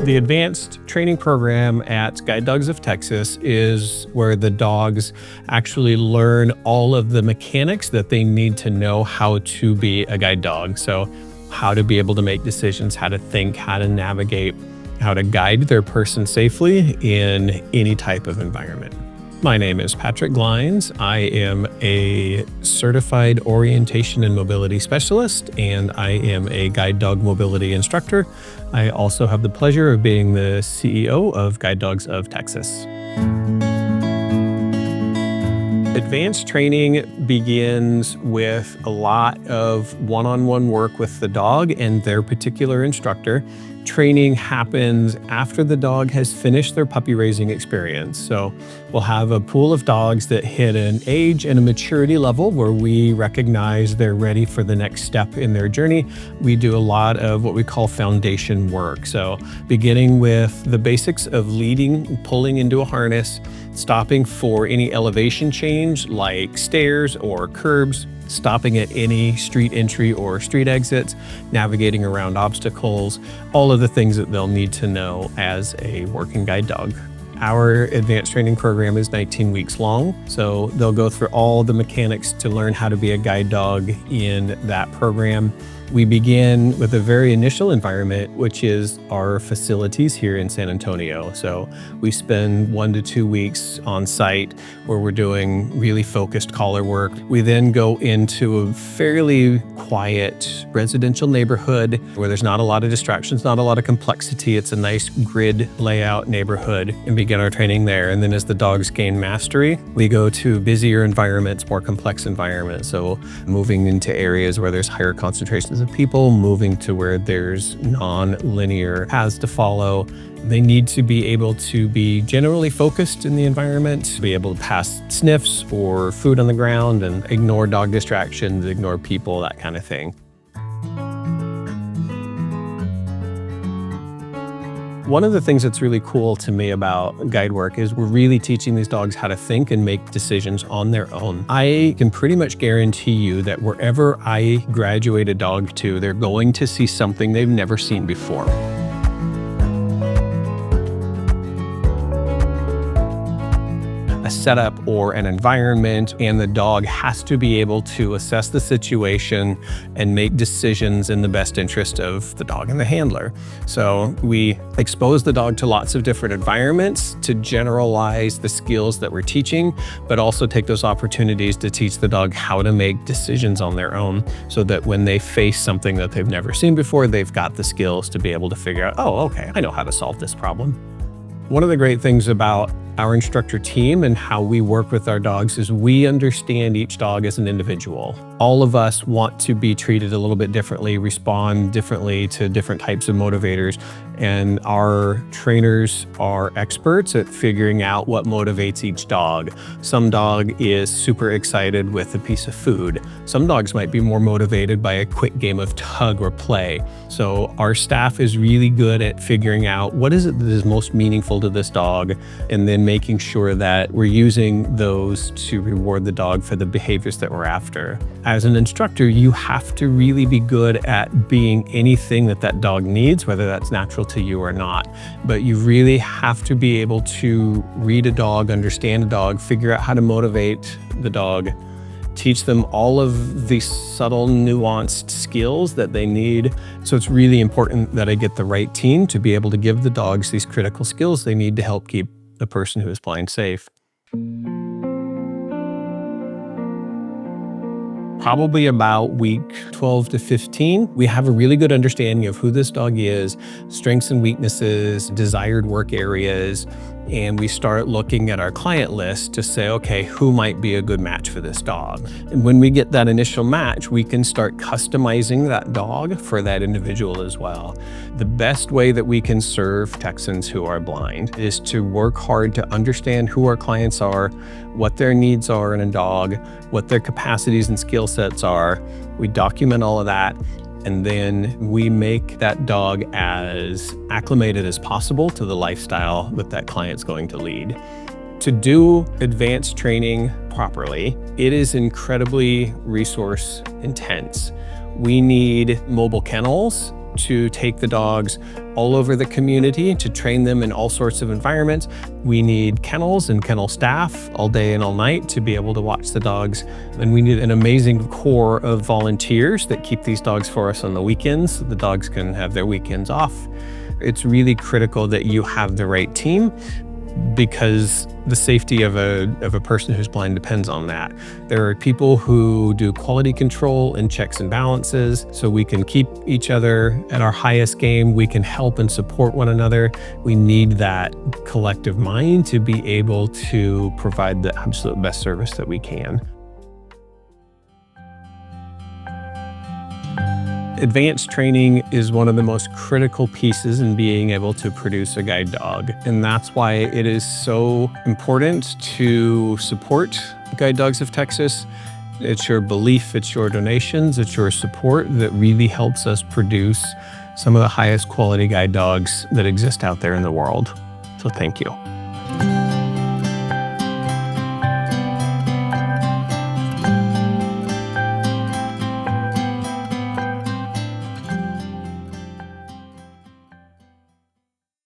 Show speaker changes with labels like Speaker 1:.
Speaker 1: The advanced training program at Guide Dogs of Texas is where the dogs actually learn all of the mechanics that they need to know how to be a guide dog. So how to be able to make decisions, how to think, how to navigate, how to guide their person safely in any type of environment. My name is Patrick Glines. I am a certified orientation and mobility specialist, and I am a guide dog mobility instructor. I also have the pleasure of being the CEO of Guide Dogs of Texas. Advanced training begins with a lot of one-on-one work with the dog and their particular instructor. Training happens after the dog has finished their puppy raising experience. So we'll have a pool of dogs that hit an age and a maturity level where we recognize they're ready for the next step in their journey. We do a lot of what we call foundation work. So beginning with the basics of leading, pulling into a harness, stopping for any elevation change like stairs or curbs, stopping at any street entry or street exits, navigating around obstacles, all of the things that they'll need to know as a working guide dog. Our advanced training program is 19 weeks long, so they'll go through all the mechanics to learn how to be a guide dog in that program. We begin with a very initial environment, which is our facilities here in San Antonio. So we spend 1 to 2 weeks on site where we're doing really focused collar work. We then go into a fairly quiet residential neighborhood where there's not a lot of distractions, not a lot of complexity. It's a nice grid layout neighborhood, and begin our training there. And then as the dogs gain mastery, we go to busier environments, more complex environments. So moving into areas where there's higher concentrations of people, moving to where there's non-linear paths to follow. They need to be able to be generally focused in the environment, be able to pass sniffs or food on the ground and ignore dog distractions, ignore people, that kind of thing. One of the things that's really cool to me about guide work is we're really teaching these dogs how to think and make decisions on their own. I can pretty much guarantee you that wherever I graduate a dog to, they're going to see something they've never seen before. A setup or an environment, and the dog has to be able to assess the situation and make decisions in the best interest of the dog and the handler. So we expose the dog to lots of different environments to generalize the skills that we're teaching, but also take those opportunities to teach the dog how to make decisions on their own so that when they face something that they've never seen before, they've got the skills to be able to figure out, oh, okay, I know how to solve this problem. One of the great things about our instructor team and how we work with our dogs is we understand each dog as an individual. All of us want to be treated a little bit differently, respond differently to different types of motivators, and our trainers are experts at figuring out what motivates each dog. Some dog is super excited with a piece of food. Some dogs might be more motivated by a quick game of tug or play. So our staff is really good at figuring out what is it that is most meaningful to this dog, and then making sure that we're using those to reward the dog for the behaviors that we're after. As an instructor, you have to really be good at being anything that that dog needs, whether that's natural to you or not. But you really have to be able to read a dog, understand a dog, figure out how to motivate the dog, teach them all of these subtle, nuanced skills that they need. So it's really important that I get the right team to be able to give the dogs these critical skills they need to help keep the person who is blind safe. Probably about week 12 to 15, we have a really good understanding of who this dog is, strengths and weaknesses, desired work areas, and we start looking at our client list to say, okay, who might be a good match for this dog? And when we get that initial match, we can start customizing that dog for that individual as well. The best way that we can serve Texans who are blind is to work hard to understand who our clients are, what their needs are in a dog, what their capacities and skill sets are. We document all of that, and then we make that dog as acclimated as possible to the lifestyle that that client's going to lead. To do advanced training properly, it is incredibly resource intense. We need mobile kennels to take the dogs all over the community to train them in all sorts of environments. We need kennels and kennel staff all day and all night to be able to watch the dogs. And we need an amazing core of volunteers that keep these dogs for us on the weekends so the dogs can have their weekends off. It's really critical that you have the right team, because the safety of a person who's blind depends on that. There are people who do quality control and checks and balances, so we can keep each other at our highest game. We can help and support one another. We need that collective mind to be able to provide the absolute best service that we can. Advanced training is one of the most critical pieces in being able to produce a guide dog. And that's why it is so important to support Guide Dogs of Texas. It's your belief, it's your donations, it's your support that really helps us produce some of the highest quality guide dogs that exist out there in the world. So thank you.